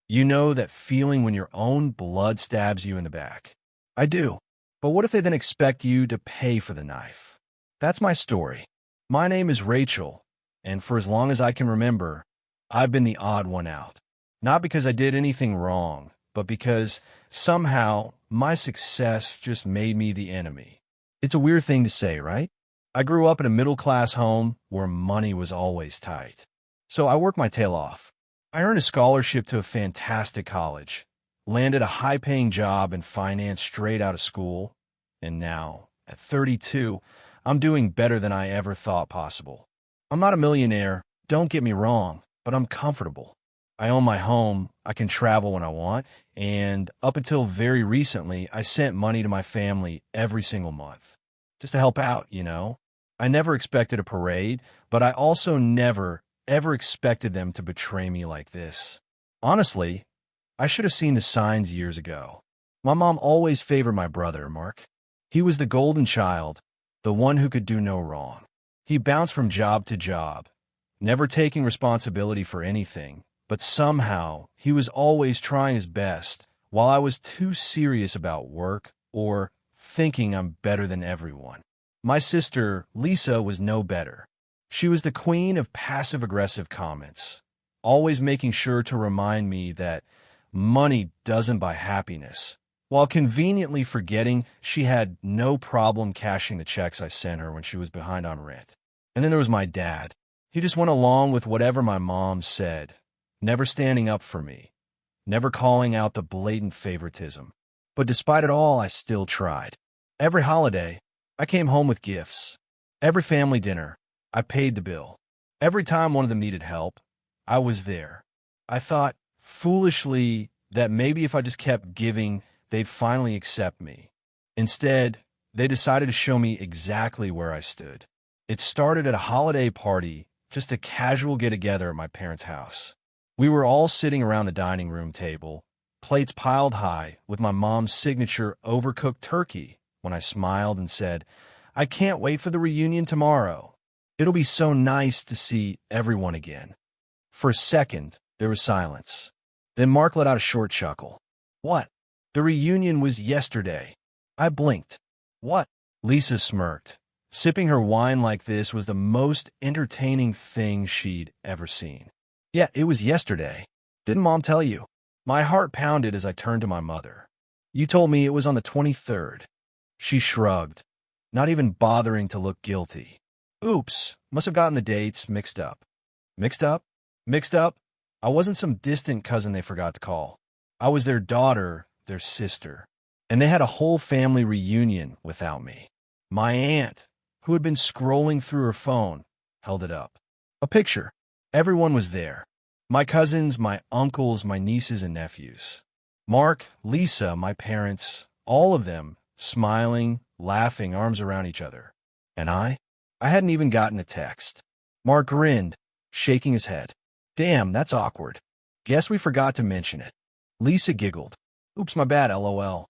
You know that feeling when your own blood stabs you in the back. I do. But what if they then expect you to pay for the knife? That's my story. My name is Rachel, and for as long as I can remember, I've been the odd one out. Not because I did anything wrong, but because somehow my success just made me the enemy. It's a weird thing to say, right? I grew up in a middle-class home where money was always tight. So I worked my tail off. I earned a scholarship to a fantastic college, landed a high-paying job in finance straight out of school, and now, at 32, I'm doing better than I ever thought possible. I'm not a millionaire, don't get me wrong, but I'm comfortable. I own my home, I can travel when I want, and up until very recently, I sent money to my family every single month. Just to help out, you know? I never expected a parade, but I also never, ever expected them to betray me like this. Honestly, I should have seen the signs years ago. My mom always favored my brother, Mark. He was the golden child, the one who could do no wrong. He bounced from job to job, never taking responsibility for anything, but somehow he was always trying his best while I was too serious about work or thinking I'm better than everyone. My sister, Lisa, was no better. She was the queen of passive-aggressive comments, always making sure to remind me that money doesn't buy happiness, while conveniently forgetting she had no problem cashing the checks I sent her when she was behind on rent. And then there was my dad. He just went along with whatever my mom said, never standing up for me, never calling out the blatant favoritism. But despite it all, I still tried. Every holiday, I came home with gifts. Every family dinner, I paid the bill. Every time one of them needed help, I was there. I thought, foolishly, that maybe if I just kept giving, they'd finally accept me. Instead, they decided to show me exactly where I stood. It started at a holiday party, just a casual get-together at my parents' house. We were all sitting around the dining room table, plates piled high, with my mom's signature overcooked turkey, when I smiled and said, "I can't wait for the reunion tomorrow. It'll be so nice to see everyone again." For a second, there was silence. Then Mark let out a short chuckle. "What?" "The reunion was yesterday." I blinked. "What?" Lisa smirked. Sipping her wine like this was the most entertaining thing she'd ever seen. "Yeah, it was yesterday. Didn't Mom tell you?" My heart pounded as I turned to my mother. "You told me it was on the 23rd. She shrugged, not even bothering to look guilty. "Oops, must have gotten the dates mixed up." "Mixed up?" "Mixed up? I wasn't some distant cousin they forgot to call. I was their daughter, their sister. And they had a whole family reunion without me." My aunt, who had been scrolling through her phone, held it up. A picture. Everyone was there. My cousins, my uncles, my nieces and nephews. Mark, Lisa, my parents, all of them, smiling, laughing, arms around each other. And I hadn't even gotten a text. Mark grinned, shaking his head. "Damn, that's awkward. Guess we forgot to mention it." Lisa giggled. "Oops, my bad, LOL."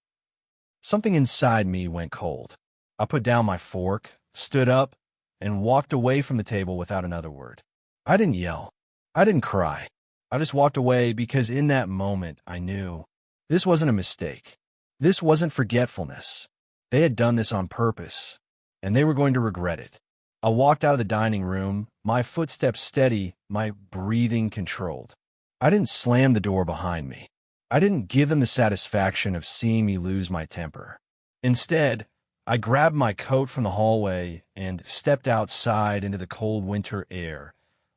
Something inside me went cold. I put down my fork, stood up, and walked away from the table without another word. I didn't yell. I didn't cry. I just walked away because in that moment I knew this wasn't a mistake. This wasn't forgetfulness. They had done this on purpose, and they were going to regret it. I walked out of the dining room, my footsteps steady, my breathing controlled. I didn't slam the door behind me. I didn't give them the satisfaction of seeing me lose my temper. Instead, I grabbed my coat from the hallway and stepped outside into the cold winter air,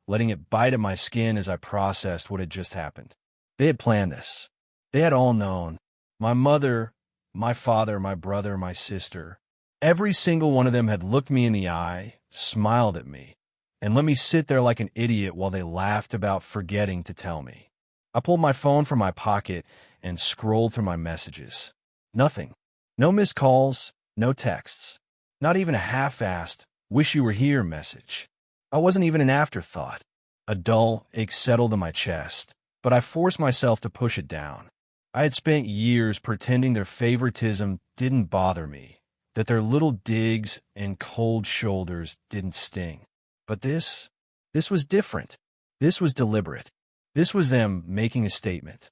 letting it bite at my skin as I processed what had just happened. They had planned this. They had all known. My mother, my father, my brother, my sister. Every single one of them had looked me in the eye, smiled at me, and let me sit there like an idiot while they laughed about forgetting to tell me. I pulled my phone from my pocket and scrolled through my messages. Nothing. No missed calls, no texts. Not even a half-assed, "wish you were here" message. I wasn't even an afterthought. A dull ache settled in my chest, but I forced myself to push it down. I had spent years pretending their favoritism didn't bother me, that their little digs and cold shoulders didn't sting. But this was different. This was deliberate. This was them making a statement.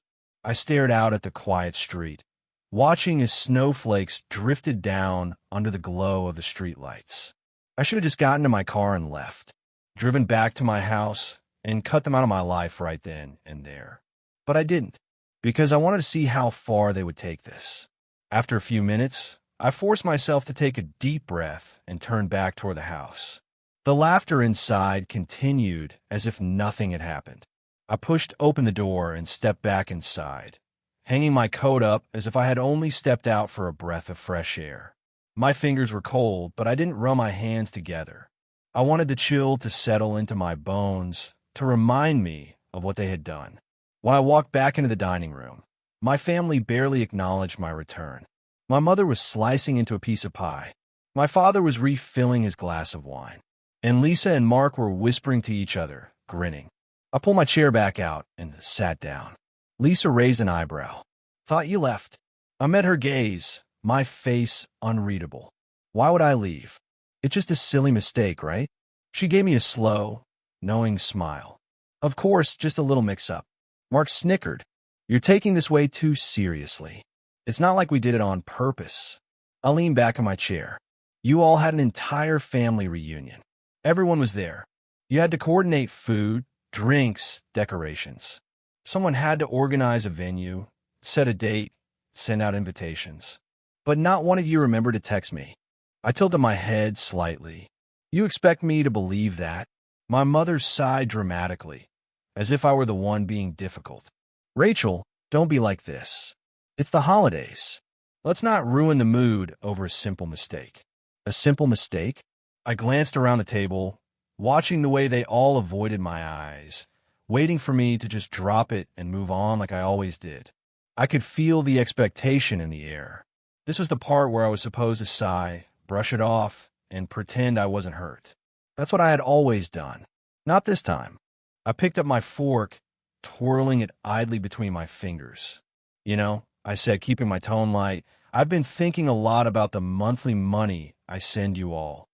I stared out at the quiet street, watching as snowflakes drifted down under the glow of the streetlights. I should have just gotten to my car and left, driven back to my house, and cut them out of my life right then and there. But I didn't, because I wanted to see how far they would take this. After a few minutes, I forced myself to take a deep breath and turn back toward the house. The laughter inside continued as if nothing had happened. I pushed open the door and stepped back inside, hanging my coat up as if I had only stepped out for a breath of fresh air. My fingers were cold, but I didn't rub my hands together. I wanted the chill to settle into my bones, to remind me of what they had done. When I walked back into the dining room, my family barely acknowledged my return. My mother was slicing into a piece of pie. My father was refilling his glass of wine. And Lisa and Mark were whispering to each other, grinning. I pulled my chair back out and sat down. Lisa raised an eyebrow. "Thought you left." I met her gaze, my face unreadable. Why would I leave? It's just a silly mistake, right? She gave me a slow, knowing smile. "Of course, just a little mix-up." Mark snickered. "You're taking this way too seriously. It's not like we did it on purpose." I leaned back in my chair. "You all had an entire family reunion. Everyone was there. You had to coordinate food, drinks, decorations. Someone had to organize a venue, set a date, send out invitations. But not one of you remembered to text me." I tilted my head slightly. "You expect me to believe that?" My mother sighed dramatically, as if I were the one being difficult. "Rachel, don't be like this. It's the holidays. Let's not ruin the mood over a simple mistake." A simple mistake? I glanced around the table, watching the way they all avoided my eyes, waiting for me to just drop it and move on like I always did. I could feel the expectation in the air. This was the part where I was supposed to sigh, brush it off, and pretend I wasn't hurt. That's what I had always done. Not this time. I picked up my fork, twirling it idly between my fingers. "You know," I said, keeping my tone light, "I've been thinking a lot about the monthly money I send you all."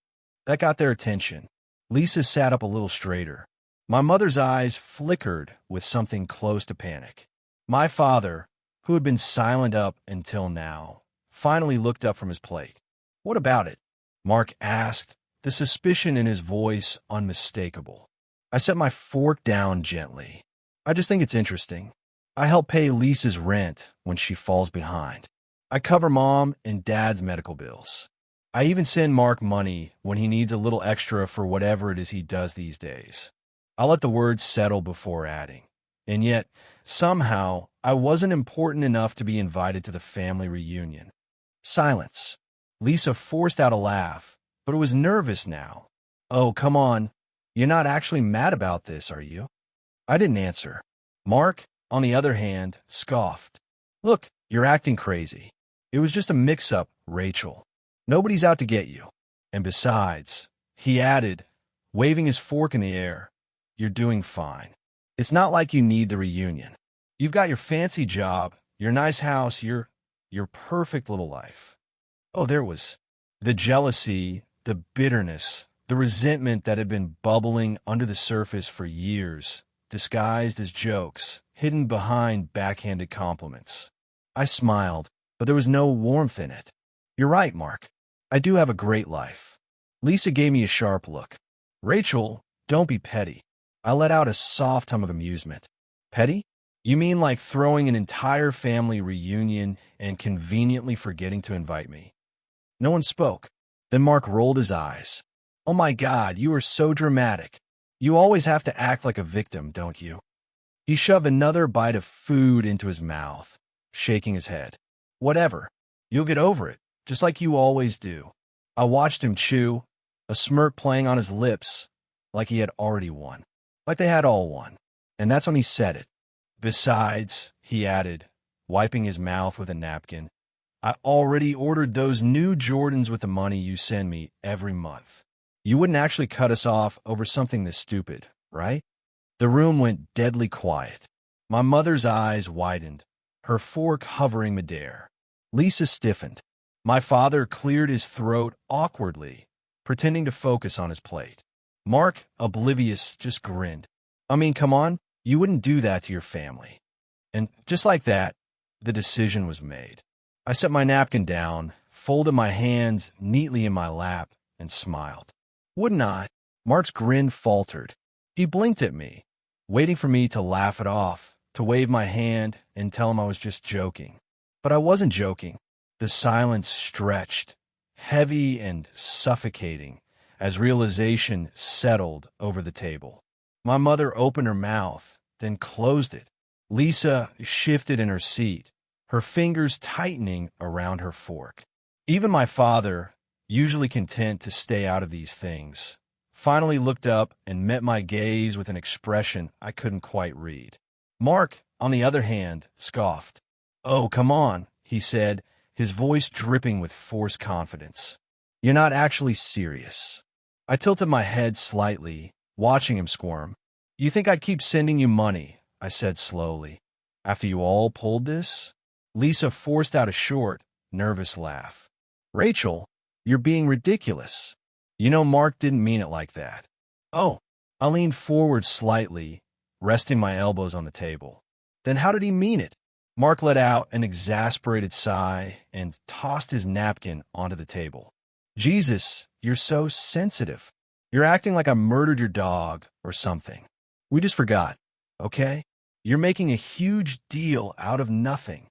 That got their attention. Lisa sat up a little straighter. My mother's eyes flickered with something close to panic. My father, who had been silent up until now, finally looked up from his plate. "What about it?" Mark asked, the suspicion in his voice unmistakable. I set my fork down gently. "I just think it's interesting. I help pay Lisa's rent when she falls behind. I cover Mom and Dad's medical bills. I even send Mark money when he needs a little extra for whatever it is he does these days." I let the words settle before adding. "And yet, somehow, I wasn't important enough to be invited to the family reunion." Silence. Lisa forced out a laugh, but it was nervous now. "Oh, come on. You're not actually mad about this, are you?" I didn't answer. Mark, on the other hand, scoffed. "Look, you're acting crazy. It was just a mix-up, Rachel. Nobody's out to get you. And besides," he added, waving his fork in the air, "you're doing fine. It's not like you need the reunion. You've got your fancy job, your nice house, your perfect little life." Oh, there was the jealousy, the bitterness, the resentment that had been bubbling under the surface for years, disguised as jokes, hidden behind backhanded compliments. I smiled, but there was no warmth in it. "You're right, Mark. I do have a great life." Lisa gave me a sharp look. "Rachel, don't be petty." I let out a soft hum of amusement. "Petty? You mean like throwing an entire family reunion and conveniently forgetting to invite me?" No one spoke. Then Mark rolled his eyes. "Oh my God, you are so dramatic. You always have to act like a victim, don't you?" He shoved another bite of food into his mouth, shaking his head. "Whatever. You'll get over it, just like you always do." I watched him chew, a smirk playing on his lips, like he had already won. Like they had all won. And that's when he said it. "Besides," he added, wiping his mouth with a napkin, "I already ordered those new Jordans with the money you send me every month. You wouldn't actually cut us off over something this stupid, right?" The room went deadly quiet. My mother's eyes widened, her fork hovering midair. Lisa stiffened. My father cleared his throat awkwardly, pretending to focus on his plate. Mark, oblivious, just grinned. "I mean, come on, you wouldn't do that to your family." And just like that, the decision was made. I set my napkin down, folded my hands neatly in my lap, and smiled. Wouldn't I? Mark's grin faltered. He blinked at me, waiting for me to laugh it off, to wave my hand and tell him I was just joking. But I wasn't joking. The silence stretched, heavy and suffocating, as realization settled over the table. My mother opened her mouth, then closed it. Lisa shifted in her seat, her fingers tightening around her fork. Even my father, usually content to stay out of these things, finally looked up and met my gaze with an expression I couldn't quite read. Mark, on the other hand, scoffed. "Oh, come on," he said, his voice dripping with forced confidence. "You're not actually serious." I tilted my head slightly, watching him squirm. "You think I'd keep sending you money," I said slowly, "after you all pulled this?" Lisa forced out a short, nervous laugh. "Rachel, you're being ridiculous. You know Mark didn't mean it like that." "Oh." I leaned forward slightly, resting my elbows on the table. "Then how did he mean it?" Mark let out an exasperated sigh and tossed his napkin onto the table. "Jesus, you're so sensitive. You're acting like I murdered your dog or something. We just forgot, okay? You're making a huge deal out of nothing."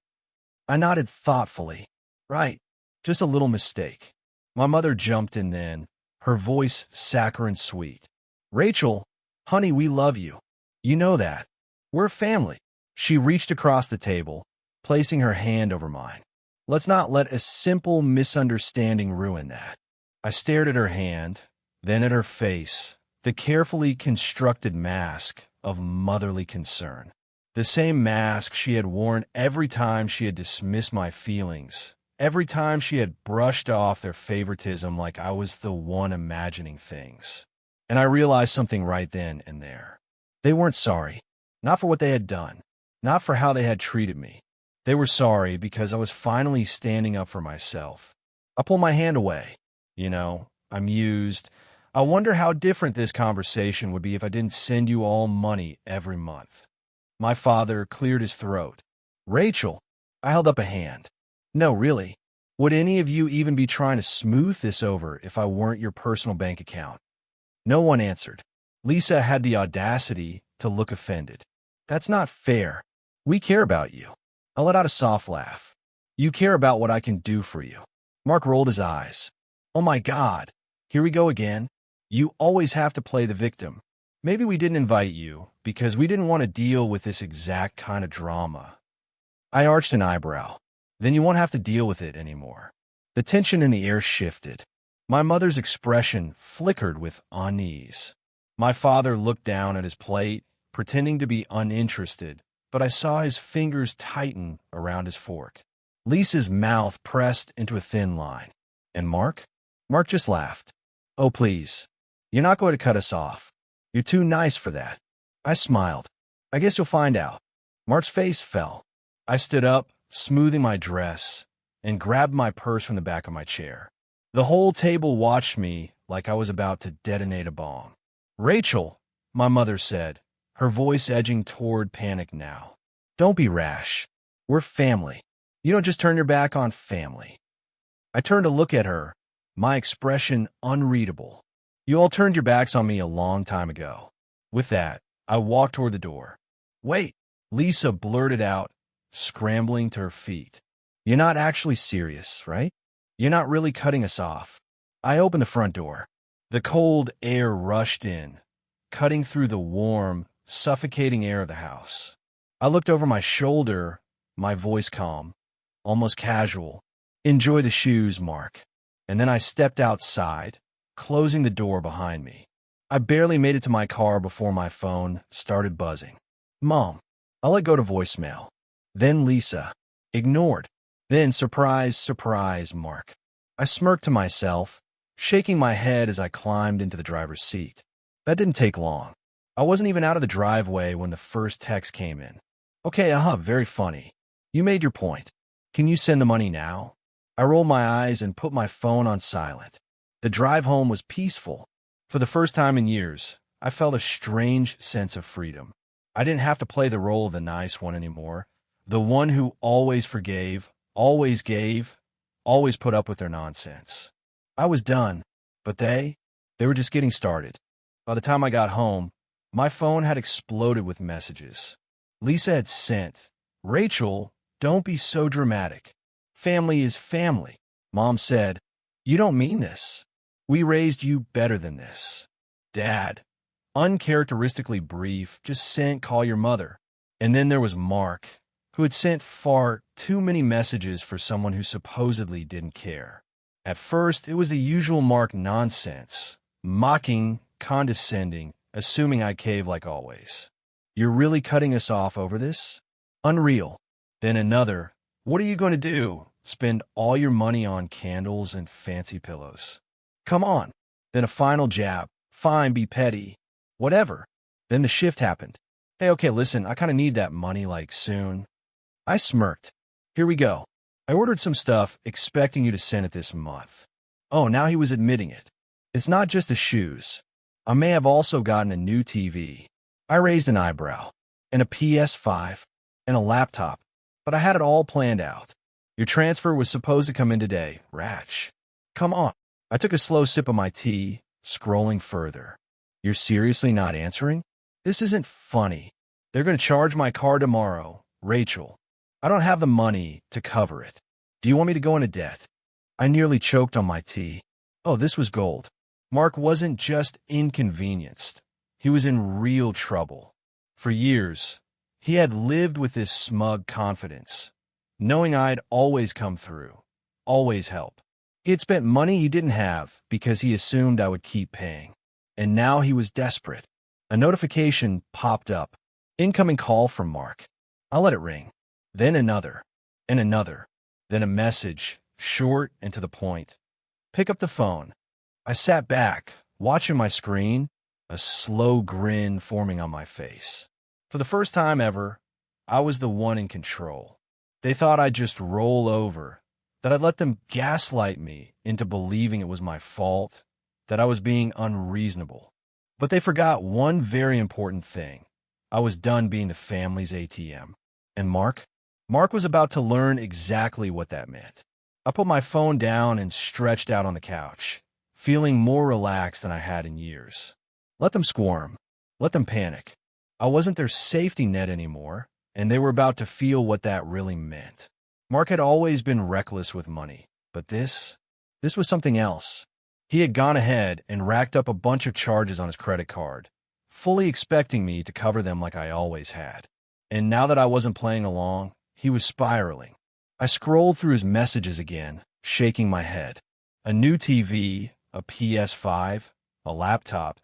I nodded thoughtfully. "Right, just a little mistake." My mother jumped in then, her voice saccharine sweet. "Rachel, honey, we love you. You know that. We're a family." She reached across the table, placing her hand over mine. "Let's not let a simple misunderstanding ruin that." I stared at her hand, then at her face, the carefully constructed mask of motherly concern. The same mask she had worn every time she had dismissed my feelings, every time she had brushed off their favoritism like I was the one imagining things. And I realized something right then and there. They weren't sorry, not for what they had done, not for how they had treated me. They were sorry because I was finally standing up for myself. I pulled my hand away. I mused. I wonder how different this conversation would be if I didn't send you all money every month. My father cleared his throat. "Rachel," I held up a hand. "No, really. Would any of you even be trying to smooth this over if I weren't your personal bank account?" No one answered. Lisa had the audacity to look offended. "That's not fair. We care about you." I let out a soft laugh. "You care about what I can do for you." Mark rolled his eyes. "Oh my God, here we go again. You always have to play the victim. Maybe we didn't invite you because we didn't want to deal with this exact kind of drama." I arched an eyebrow. "Then you won't have to deal with it anymore." The tension in the air shifted. My mother's expression flickered with unease. My father looked down at his plate, pretending to be uninterested, but I saw his fingers tighten around his fork. Lisa's mouth pressed into a thin line. "And Mark?" Mark just laughed. "Oh, please. You're not going to cut us off. You're too nice for that." I smiled. "I guess you'll find out." Mark's face fell. I stood up, smoothing my dress, and grabbed my purse from the back of my chair. The whole table watched me like I was about to detonate a bomb. "Rachel," my mother said, her voice edging toward panic now. "Don't be rash. We're family. You don't just turn your back on family." I turned to look at her, my expression unreadable. "You all turned your backs on me a long time ago." With that, I walked toward the door. "Wait," Lisa blurted out, scrambling to her feet. "You're not actually serious, right? You're not really cutting us off." I opened the front door. The cold air rushed in, cutting through the warm, suffocating air of the house. I looked over my shoulder, my voice calm, almost casual. "Enjoy the shoes, Mark." And then I stepped outside, closing the door behind me. I barely made it to my car before my phone started buzzing. "Mom." I let go to voicemail. Then Lisa. Ignored. Then surprise, surprise, Mark. I smirked to myself, shaking my head as I climbed into the driver's seat. That didn't take long. I wasn't even out of the driveway when the first text came in. "Okay, very funny. You made your point. Can you send the money now?" I rolled my eyes and put my phone on silent. The drive home was peaceful. For the first time in years, I felt a strange sense of freedom. I didn't have to play the role of the nice one anymore. The one who always forgave, always gave, always put up with their nonsense. I was done, but they were just getting started. By the time I got home, my phone had exploded with messages. Lisa had sent, "Rachel, don't be so dramatic. Family is family." Mom said, "You don't mean this. We raised you better than this." Dad, uncharacteristically brief, just sent, "Call your mother." And then there was Mark, who had sent far too many messages for someone who supposedly didn't care. At first, it was the usual Mark nonsense, mocking, condescending, assuming I'd cave like always. "You're really cutting us off over this? Unreal." Then another, "What are you going to do? Spend all your money on candles and fancy pillows? Come on." Then a final jab, "Fine, be petty. Whatever." Then the shift happened. "Hey, okay, listen, I kind of need that money, like, soon." I smirked. "Here we go. I ordered some stuff, expecting you to send it this month." Oh, now he was admitting it. "It's not just the shoes. I may have also gotten a new TV." I raised an eyebrow. "And a PS5. And a laptop. But I had it all planned out. Your transfer was supposed to come in today, Ratch. Come on." I took a slow sip of my tea, scrolling further. "You're seriously not answering? This isn't funny. They're going to charge my car tomorrow, Rachel. I don't have the money to cover it. Do you want me to go into debt?" I nearly choked on my tea. Oh, this was gold. Mark wasn't just inconvenienced. He was in real trouble. For years, he had lived with this smug confidence, knowing I'd always come through, always help. He had spent money he didn't have because he assumed I would keep paying. And now he was desperate. A notification popped up. Incoming call from Mark. I let it ring. Then another, and another. Then a message, short and to the point. "Pick up the phone." I sat back, watching my screen, a slow grin forming on my face. For the first time ever, I was the one in control. They thought I'd just roll over, that I'd let them gaslight me into believing it was my fault, that I was being unreasonable. But they forgot one very important thing. I was done being the family's ATM. And Mark? Mark was about to learn exactly what that meant. I put my phone down and stretched out on the couch, feeling more relaxed than I had in years. Let them squirm. Let them panic. I wasn't their safety net anymore, and they were about to feel what that really meant. Mark had always been reckless with money, but this was something else. He had gone ahead and racked up a bunch of charges on his credit card, fully expecting me to cover them like I always had. And now that I wasn't playing along, he was spiraling. I scrolled through his messages again, shaking my head. A new TV, a PS5, a laptop,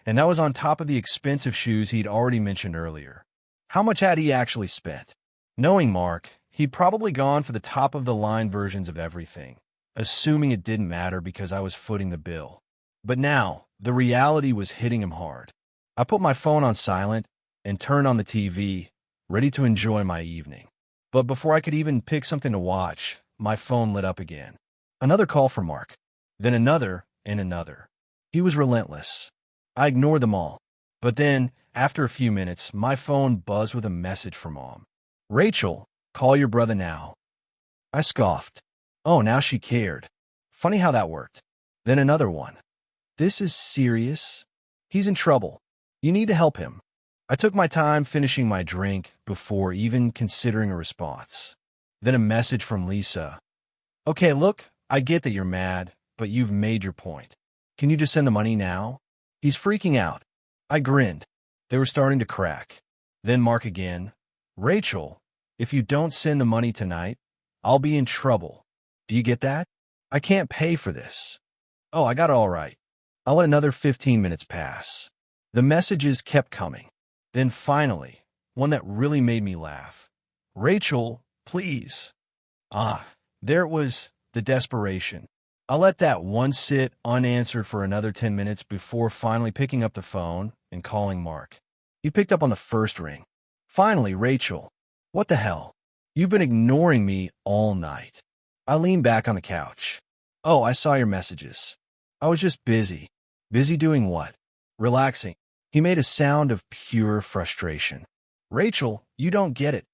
and that was on top of the expensive shoes he'd already mentioned earlier. How much had he actually spent? Knowing Mark, he'd probably gone for the top-of-the-line versions of everything, assuming it didn't matter because I was footing the bill. But now, the reality was hitting him hard. I put my phone on silent and turned on the TV, ready to enjoy my evening. But before I could even pick something to watch, my phone lit up again. Another call from Mark. Then another and another. He was relentless. I ignored them all. But then, after a few minutes, my phone buzzed with a message from Mom. "Rachel, call your brother now." I scoffed. Oh, now she cared. Funny how that worked. Then another one. "This is serious. He's in trouble. You need to help him." I took my time finishing my drink before even considering a response. Then a message from Lisa. "Okay, look, I get that you're mad, but you've made your point. Can you just send the money now? He's freaking out." I grinned. They were starting to crack. Then Mark again. "Rachel, if you don't send the money tonight, I'll be in trouble. Do you get that? I can't pay for this." Oh, I got it all right. I let another 15 minutes pass. The messages kept coming. Then finally, one that really made me laugh. "Rachel, please." There it was, the desperation. I let that one sit unanswered for another 10 minutes before finally picking up the phone and calling Mark. He picked up on the first ring. "Finally, Rachel. What the hell? You've been ignoring me all night." I leaned back on the couch. "Oh, I saw your messages. I was just busy." "Busy doing what?" "Relaxing." He made a sound of pure frustration. "Rachel, you don't get it.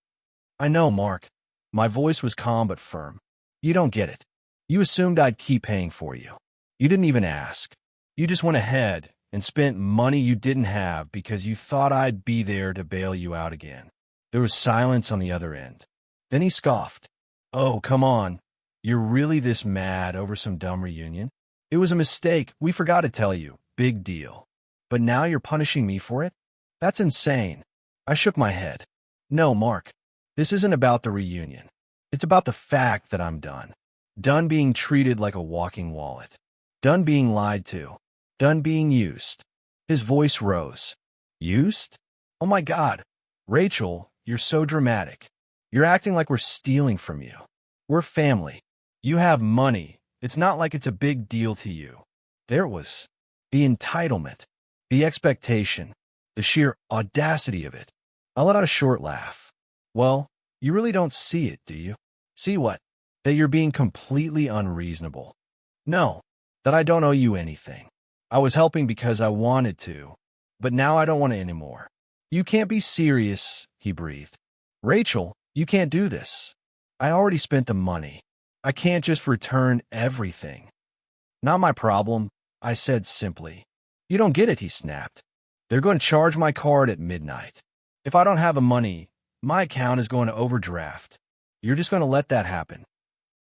I know, Mark. My voice was calm but firm. You don't get it. You assumed I'd keep paying for you. You didn't even ask. You just went ahead and spent money you didn't have because you thought I'd be there to bail you out again. There was silence on the other end. Then he scoffed. Oh, come on. You're really this mad over some dumb reunion? It was a mistake. We forgot to tell you. Big deal. But now you're punishing me for it? That's insane. I shook my head. No, Mark. This isn't about the reunion. It's about the fact that I'm done. Done being treated like a walking wallet. Done being lied to. Done being used. His voice rose. Used? Oh my God. Rachel, you're so dramatic. You're acting like we're stealing from you. We're family. You have money. It's not like it's a big deal to you. There was the entitlement, the expectation, the sheer audacity of it. I let out a short laugh. Well, you really don't see it, do you? See what? That you're being completely unreasonable. No, that I don't owe you anything. I was helping because I wanted to, but now I don't want to anymore. You can't be serious, he breathed. Rachel, you can't do this. I already spent the money. I can't just return everything. Not my problem, I said simply. You don't get it, he snapped. They're going to charge my card at midnight. If I don't have the money, my account is going to overdraft. You're just going to let that happen.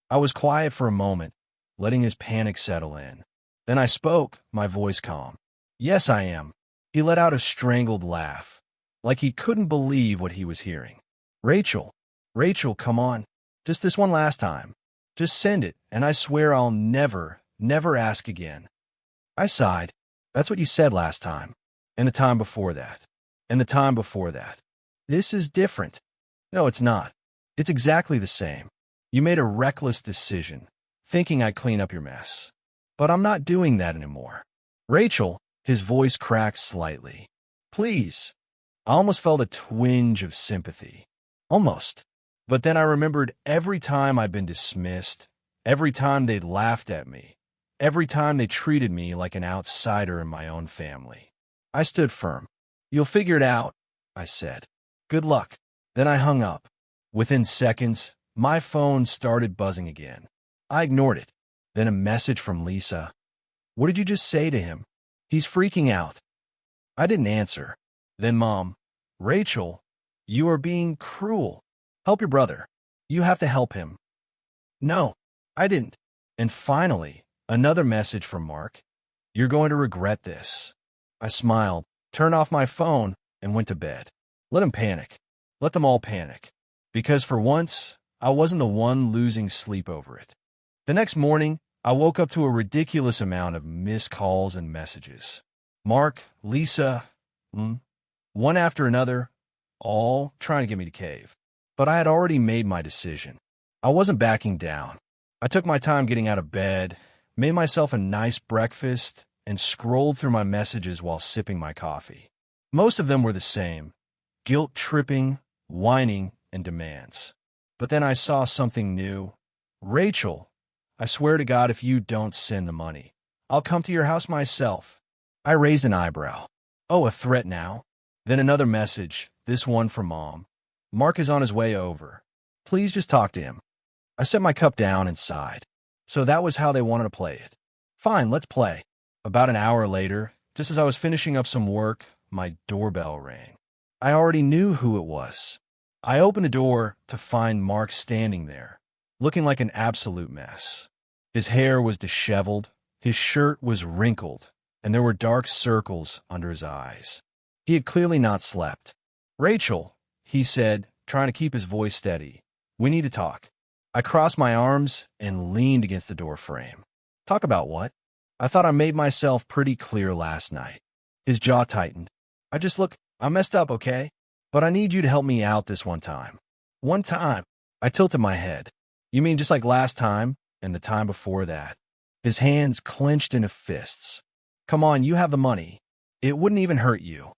I was quiet for a moment, letting his panic settle in. Then I spoke, my voice calm. Yes, I am. He let out a strangled laugh, like he couldn't believe what he was hearing. Rachel, come on. Just this one last time. Just send it, and I swear I'll never ask again. I sighed. That's what you said last time. And the time before that. And the time before that. This is different. No, it's not. It's exactly the same. You made a reckless decision, thinking I'd clean up your mess. But I'm not doing that anymore. Rachel, his voice cracked slightly. Please. I almost felt a twinge of sympathy. Almost. But then I remembered every time I'd been dismissed, every time they'd laughed at me, every time they treated me like an outsider in my own family. I stood firm. You'll figure it out, I said. Good luck. Then I hung up. Within seconds, my phone started buzzing again. I ignored it. Then a message from Lisa. What did you just say to him? He's freaking out. I didn't answer. Then Mom, Rachel, you are being cruel. Help your brother. You have to help him. No, I didn't. And finally, another message from Mark. You're going to regret this. I smiled, turned off my phone, and went to bed. Let him panic. Let them all panic. Because for once, I wasn't the one losing sleep over it. The next morning, I woke up to a ridiculous amount of missed calls and messages. Mark, Lisa, one after another, all trying to get me to cave. But I had already made my decision. I wasn't backing down. I took my time getting out of bed, made myself a nice breakfast, and scrolled through my messages while sipping my coffee. Most of them were the same: guilt-tripping, whining, and demands. But then I saw something new. Rachel, I swear to God, if you don't send the money, I'll come to your house myself. I raised an eyebrow. Oh, a threat now? Then another message, this one from Mom. Mark is on his way over. Please just talk to him. I set my cup down and sighed. So that was how they wanted to play it. Fine, let's play. About an hour later, just as I was finishing up some work, my doorbell rang. I already knew who it was. I opened the door to find Mark standing there, looking like an absolute mess. His hair was disheveled, his shirt was wrinkled, and there were dark circles under his eyes. He had clearly not slept. Rachel, he said, trying to keep his voice steady. We need to talk. I crossed my arms and leaned against the door frame. Talk about what? I thought I made myself pretty clear last night. His jaw tightened. I messed up, okay? But I need you to help me out this one time. One time. I tilted my head. You mean just like last time and the time before that? His hands clenched into fists. Come on, you have the money. It wouldn't even hurt you.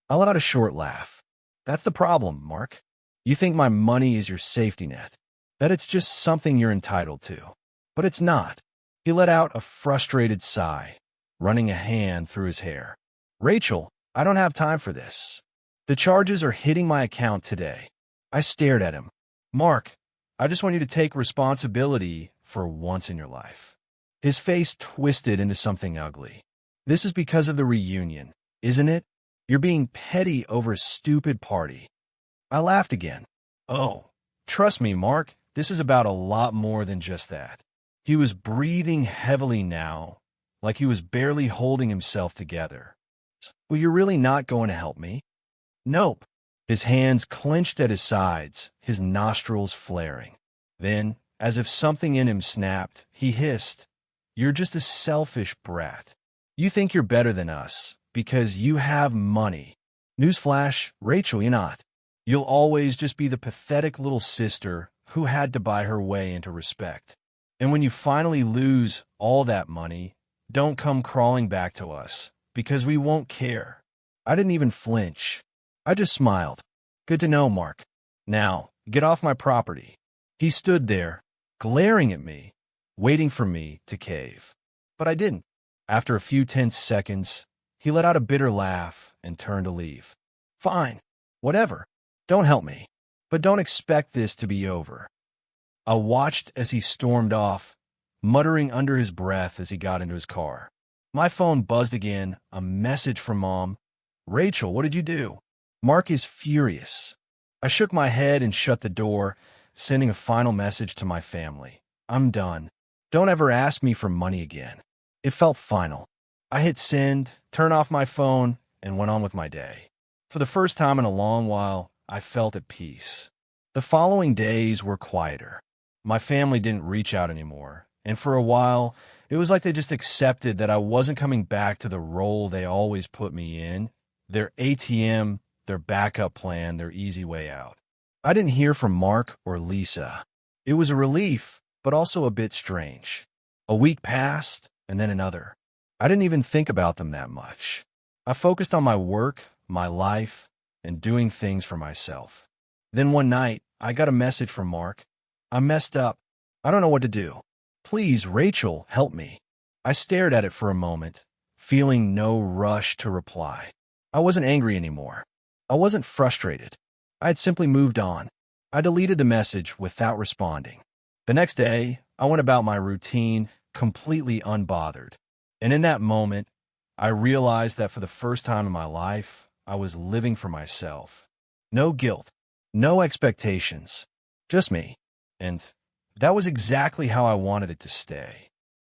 I let out a short laugh. That's the problem, Mark. You think my money is your safety net, that it's just something you're entitled to. But it's not. He let out a frustrated sigh, running a hand through his hair. Rachel, I don't have time for this. The charges are hitting my account today. I stared at him. Mark, I just want you to take responsibility for once in your life. His face twisted into something ugly. This is because of the reunion, isn't it? You're being petty over a stupid party. I laughed again. Oh, trust me, Mark, this is about a lot more than just that. He was breathing heavily now, like he was barely holding himself together. Well, you're really not going to help me? Nope. His hands clenched at his sides, his nostrils flaring. Then, as if something in him snapped, he hissed, "You're just a selfish brat. You think you're better than us because you have money. Newsflash, Rachel, you're not. You'll always just be the pathetic little sister who had to buy her way into respect. And when you finally lose all that money, don't come crawling back to us, because we won't care." I didn't even flinch. I just smiled. Good to know, Mark. Now, get off my property. He stood there, glaring at me, waiting for me to cave. But I didn't. After a few tense seconds, he let out a bitter laugh and turned to leave. Fine, whatever. Don't help me. But don't expect this to be over. I watched as he stormed off, muttering under his breath as he got into his car. My phone buzzed again, a message from Mom. "Rachel, what did you do?" Mark is furious. I shook my head and shut the door, sending a final message to my family. I'm done. Don't ever ask me for money again. It felt final. I hit send, turned off my phone, and went on with my day. For the first time in a long while, I felt at peace. The following days were quieter. My family didn't reach out anymore, and for a while, it was like they just accepted that I wasn't coming back to the role they always put me in, their ATM, their backup plan, their easy way out. I didn't hear from Mark or Lisa. It was a relief, but also a bit strange. A week passed, and then another. I didn't even think about them that much. I focused on my work, my life, and doing things for myself. Then one night, I got a message from Mark. "I messed up. I don't know what to do. Please, Rachel, help me." I stared at it for a moment, feeling no rush to reply. I wasn't angry anymore. I wasn't frustrated. I had simply moved on. I deleted the message without responding. The next day, I went about my routine completely unbothered. And in that moment, I realized that for the first time in my life, I was living for myself. No guilt, no expectations, just me. And that was exactly how I wanted it to stay.